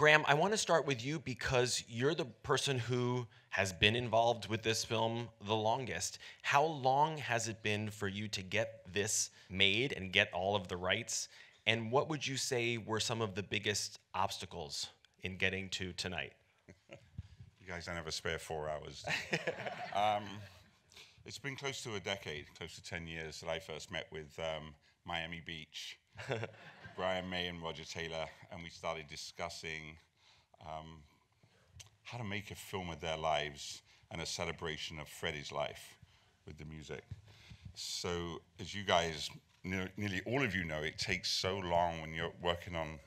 Graham, I want to start with you because you're the person who has been involved with this film the longest. How long has it been for you to get this made and get all of the rights? And what would you say were some of the biggest obstacles in getting to tonight? You guys don't have a spare 4 hours. It's been close to a decade, close to 10 years, that I first met with Miami Beach, Brian May and Roger Taylor, and we started discussing how to make a film of their lives and a celebration of Freddie's life with the music. So, as you guys, nearly all of you know, it takes so long when you're working on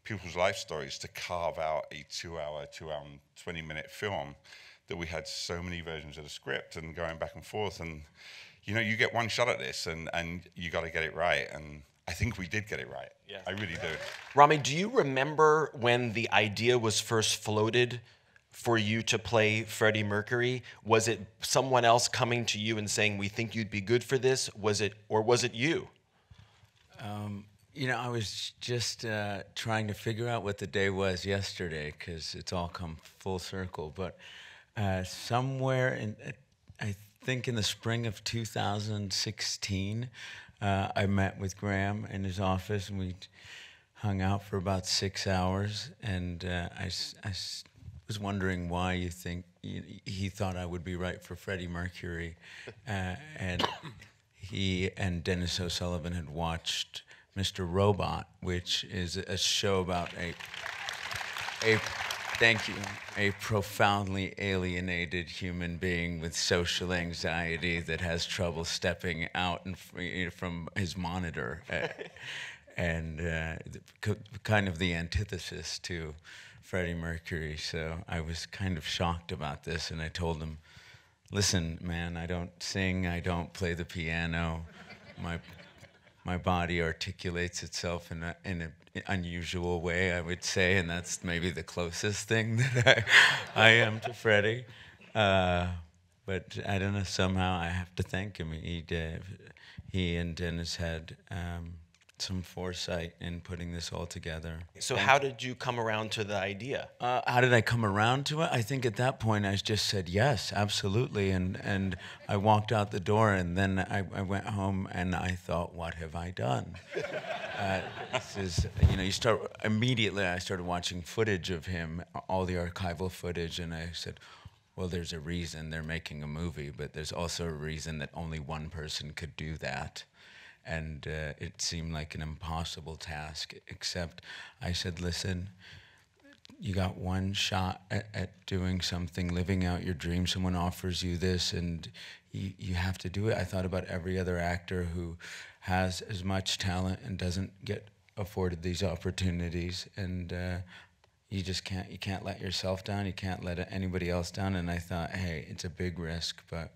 people's life stories to carve out a 2-hour and 20-minute film, that we had so many versions of the script and going back and forth. And, you know, you get one shot at this and you got to get it right. And I think we did get it right. Yes. I really do. Rami, do you remember when the idea was first floated for you to play Freddie Mercury? Was it someone else coming to you and saying, we think you'd be good for this? Was it you? You know, I was just trying to figure out what the day was yesterday, because it's all come full circle. But somewhere in, I think in the spring of 2016, I met with Graham in his office, and we hung out for about 6 hours. And I was wondering why you think he thought I would be right for Freddie Mercury. And he and Dennis O'Sullivan had watched Mr. Robot, which is a show about a profoundly alienated human being with social anxiety that has trouble stepping out from his monitor, and kind of the antithesis to Freddie Mercury. So I was kind of shocked about this, and I told him, listen, man, I don't sing, I don't play the piano, my body articulates itself in an unusual way, I would say, and that's maybe the closest thing that I am to Freddie. But I don't know, somehow I have to thank him. He and Dennis had some foresight in putting this all together. So how did you come around to the idea? How did I come around to it? I think at that point I just said yes, absolutely, and I walked out the door, and then I went home and I thought, what have I done? This is, you know, immediately I started watching footage of him, all the archival footage, and I said, well, there's a reason they're making a movie, but there's also a reason that only one person could do that. And it seemed like an impossible task, except I said, listen, you got one shot at doing something, living out your dream. Someone offers you this, and you have to do it. I thought about every other actor who has as much talent and doesn't get afforded these opportunities, and you just can't let yourself down. You can't let anybody else down. And I thought, hey, it's a big risk, but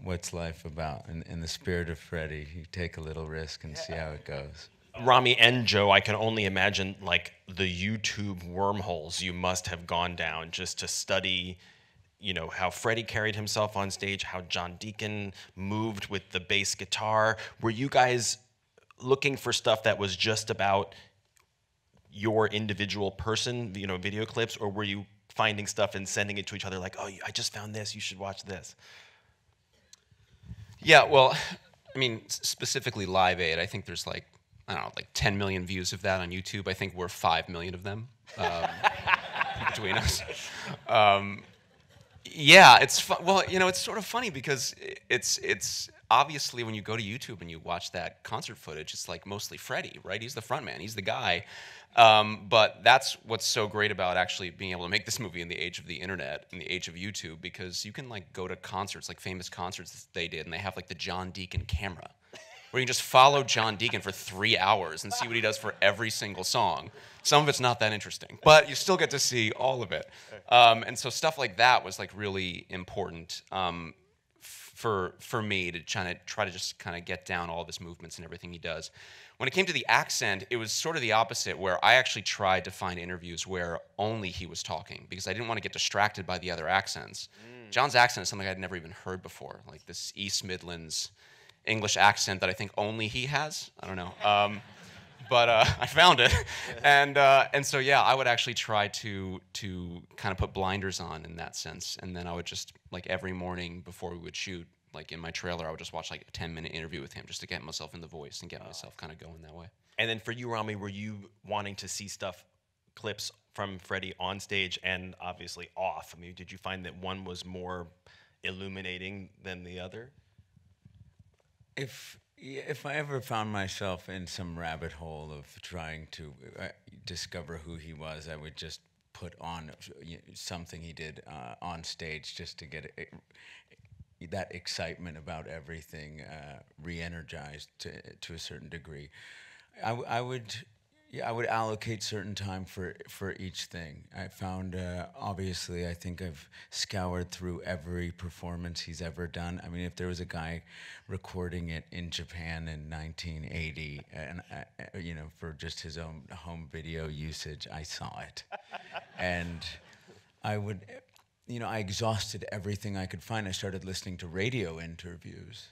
what's life about? In the spirit of Freddie, you take a little risk and see how it goes. Rami and Joe, I can only imagine like the YouTube wormholes you must have gone down just to study, you know, how Freddie carried himself on stage, how John Deacon moved with the bass guitar. Were you guys looking for stuff that was just about your individual person, you know, video clips, or were you finding stuff and sending it to each other like, oh, I just found this, you should watch this? Yeah, well, I mean, specifically Live Aid, I think there's like, I don't know, like 10 million views of that on YouTube. I think we're 5 million of them between us. Yeah, it's well, you know, it's sort of funny because it's obviously when you go to YouTube and you watch that concert footage, it's like mostly Freddie, right? He's the front man, he's the guy. But that's what's so great about actually being able to make this movie in the age of the internet, in the age of YouTube, because you can like go to concerts, like famous concerts that they did, and they have like the John Deacon camera, where you can just follow John Deacon for 3 hours and see what he does for every single song. Some of it's not that interesting, but you still get to see all of it. And so stuff like that was like really important for me to try to just kind of get down all of his movements and everything he does. When it came to the accent, it was sort of the opposite, where I actually tried to find interviews where only he was talking, because I didn't want to get distracted by the other accents. John's accent is something I'd never even heard before, like this East Midlands English accent that I think only he has. I don't know. but I found it, and so yeah, I would actually try to kind of put blinders on in that sense, and then I would just like every morning before we would shoot, like in my trailer, I would just watch like a 10-minute interview with him just to get myself in the voice and get myself kind of going that way. And then for you, Rami, were you wanting to see clips from Freddie on stage and obviously off? I mean, did you find that one was more illuminating than the other? If I ever found myself in some rabbit hole of trying to discover who he was, I would just put on something he did on stage just to get that excitement about everything re-energized to a certain degree. I would allocate certain time for each thing. I found, obviously, I think I've scoured through every performance he's ever done. I mean, if there was a guy recording it in Japan in 1980, and for just his own home video usage, I saw it, and I would, I exhausted everything I could find. I started listening to radio interviews.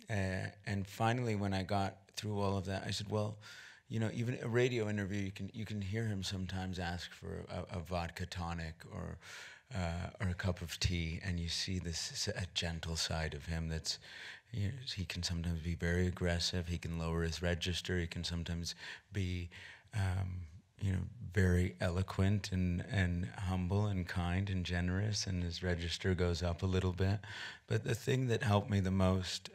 And finally, when I got through all of that, I said, well, even a radio interview, you can hear him sometimes ask for a vodka tonic or a cup of tea, and you see a gentle side of him that's, he can sometimes be very aggressive, he can lower his register, he can sometimes be, very eloquent and humble and kind and generous, and his register goes up a little bit. But the thing that helped me the most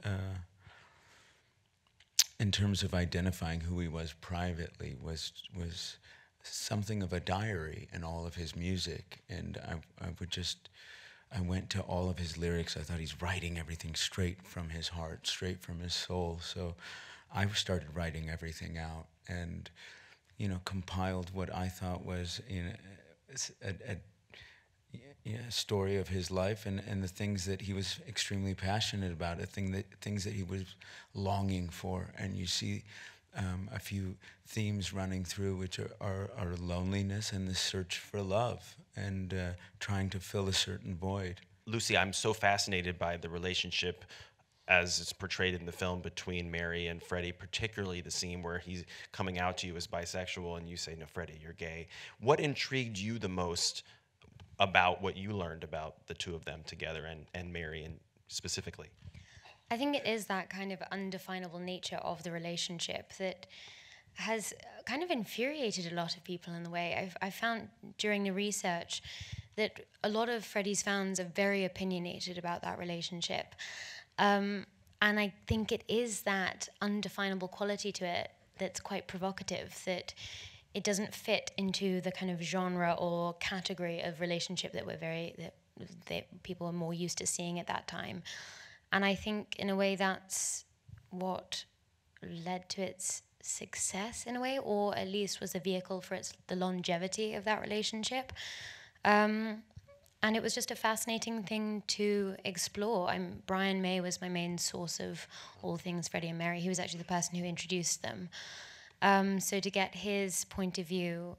in terms of identifying who he was privately was something of a diary in all of his music. And I went to all of his lyrics. I thought he's writing everything straight from his heart, straight from his soul. So I started writing everything out and compiled what I thought was a story of his life and the things that he was extremely passionate about, things that he was longing for. And you see a few themes running through, which are loneliness and the search for love and trying to fill a certain void. Lucy, I'm so fascinated by the relationship as it's portrayed in the film between Mary and Freddie, particularly the scene where he's coming out to you as bisexual and you say, no, Freddie, you're gay. What intrigued you the most about what you learned about the two of them together and Mary and specifically? I think it is that kind of undefinable nature of the relationship that has kind of infuriated a lot of people in the way. I found during the research that a lot of Freddie's fans are very opinionated about that relationship. And I think it is that undefinable quality to it that's quite provocative, that it doesn't fit into the kind of genre or category of relationship that people are more used to seeing at that time. And I think in a way that's what led to its success in a way, or at least was a vehicle for the longevity of that relationship. And it was just a fascinating thing to explore. Brian May was my main source of all things Freddie and Mary. He was actually the person who introduced them. So to get his point of view,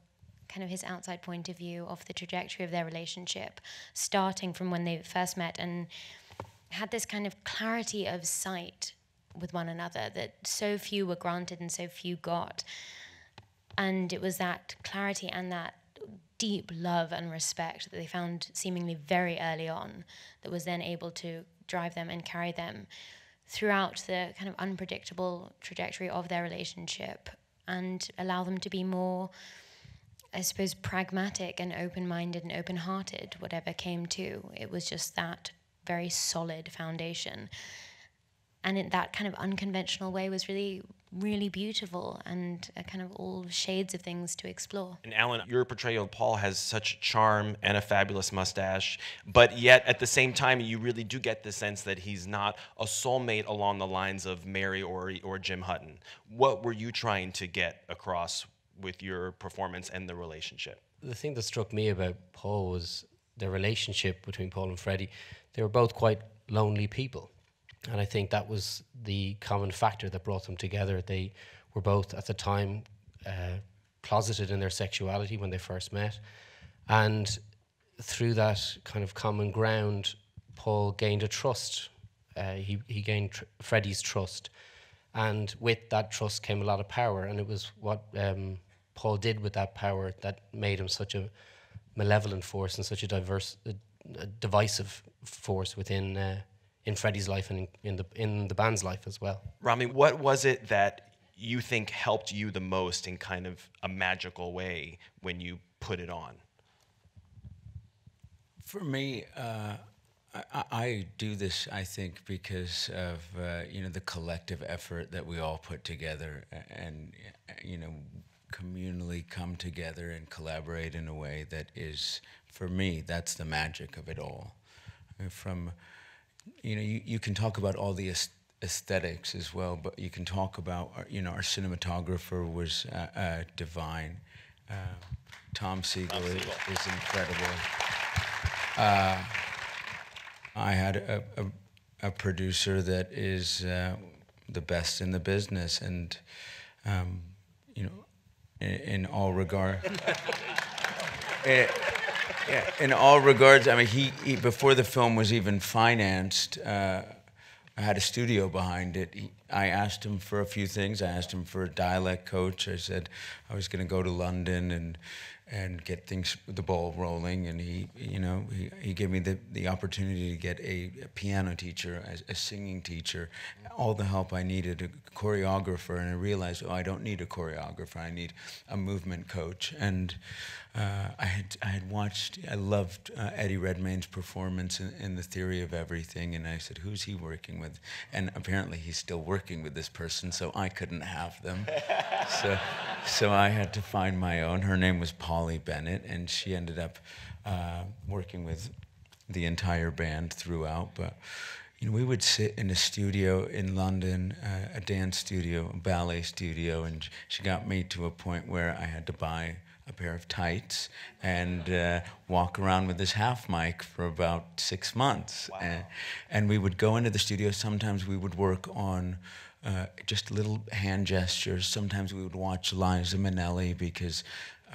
kind of his outside point of view of the trajectory of their relationship, starting from when they first met and had this kind of clarity of sight with one another that so few were granted and so few got. And it was that clarity and that deep love and respect that they found seemingly very early on that was then able to drive them and carry them throughout the kind of unpredictable trajectory of their relationship and allow them to be more, I suppose, pragmatic and open-minded and open-hearted, whatever came to. It was just that very solid foundation. And in that kind of unconventional way was really, really beautiful and a kind of all shades of things to explore. And Alan, your portrayal of Paul has such charm and a fabulous mustache, but yet at the same time, you really do get the sense that he's not a soulmate along the lines of Mary or Jim Hutton. What were you trying to get across with your performance and the relationship? The thing that struck me about Paul was the relationship between Paul and Freddie. They were both quite lonely people. And I think that was the common factor that brought them together. They were both, at the time, closeted in their sexuality when they first met. And through that kind of common ground, Paul gained a trust. He gained Freddie's trust. And with that trust came a lot of power, and it was what Paul did with that power that made him such a malevolent force and such a divisive force within in Freddie's life and in the band's life as well. Rami, what was it that you think helped you the most in kind of a magical way when you put it on? For me, I do this, I think, because of the collective effort that we all put together, and communally come together and collaborate in a way that is, for me, that's the magic of it all. From you can talk about all the aesthetics as well, but you can talk about our cinematographer was divine. Tom Siegel is incredible. I had a producer that is the best in the business, and in all regard. In all regards, I mean, he before the film was even financed, I had a studio behind it. I asked him for a few things. I asked him for a dialect coach. I said I was going to go to London and get the ball rolling, and he gave me the opportunity to get a piano teacher, a singing teacher, all the help I needed, a choreographer, and I realized, I don't need a choreographer, I need a movement coach. And I loved Eddie Redmayne's performance in The Theory of Everything, and I said, who's he working with? And apparently he's still working with this person, so I couldn't have them. So I had to find my own. Her name was Polly Bennett, and she ended up working with the entire band throughout. But we would sit in a studio in London, a dance studio, a ballet studio, and she got me to a point where I had to buy a pair of tights and walk around with this half mic for about 6 months. Wow. And we would go into the studio. Sometimes we would work on just little hand gestures. Sometimes we would watch Liza Minnelli because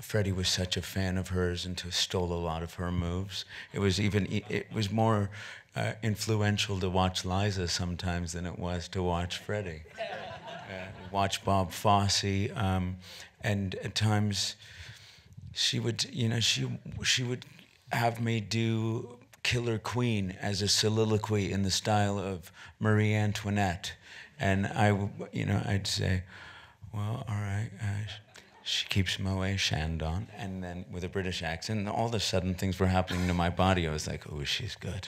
Freddie was such a fan of hers and stole a lot of her moves. It was more influential to watch Liza sometimes than it was to watch Freddie. Watch Bob Fosse, and at times she would have me do Killer Queen as a soliloquy in the style of Marie Antoinette. And I'd say, well, all right, she keeps Moet Chandon, and then with a British accent, and all of a sudden things were happening to my body. I was like, oh, she's good.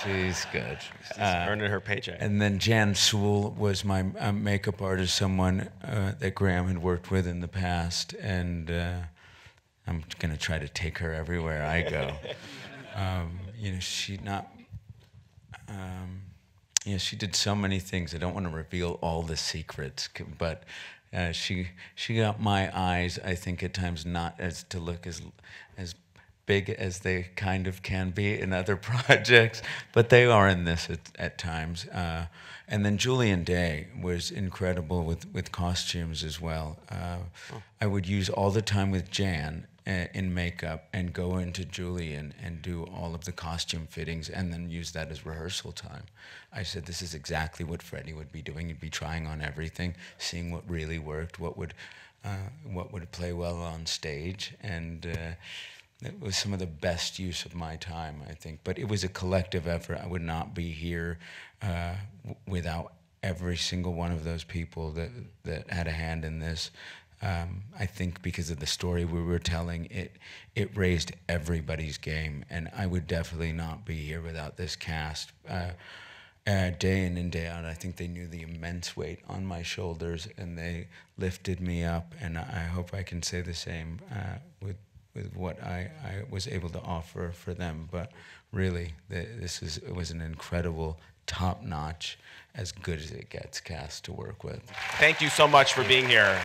She's good. She's earning her paycheck. And then Jan Sewell was my makeup artist, someone that Graham had worked with in the past, and I'm going to try to take her everywhere I go. She did so many things. I don't want to reveal all the secrets, but she got my eyes, I think, at times not as to look as big as they kind of can be in other projects, but they are in this at times. And then Julian Day was incredible with costumes as well. I would use all the time with Jan in makeup and go into Julian and do all of the costume fittings and then use that as rehearsal time. I said, this is exactly what Freddie would be doing. He'd be trying on everything, seeing what really worked, what would play well on stage, and it was some of the best use of my time, I think. But it was a collective effort. I would not be here without every single one of those people that had a hand in this. I think because of the story we were telling, it raised everybody's game, and I would definitely not be here without this cast. Day in and day out, I think they knew the immense weight on my shoulders, and they lifted me up, and I hope I can say the same with what I was able to offer for them. But really, it was an incredible, top-notch, as good as it gets cast to work with. Thank you so much for being here.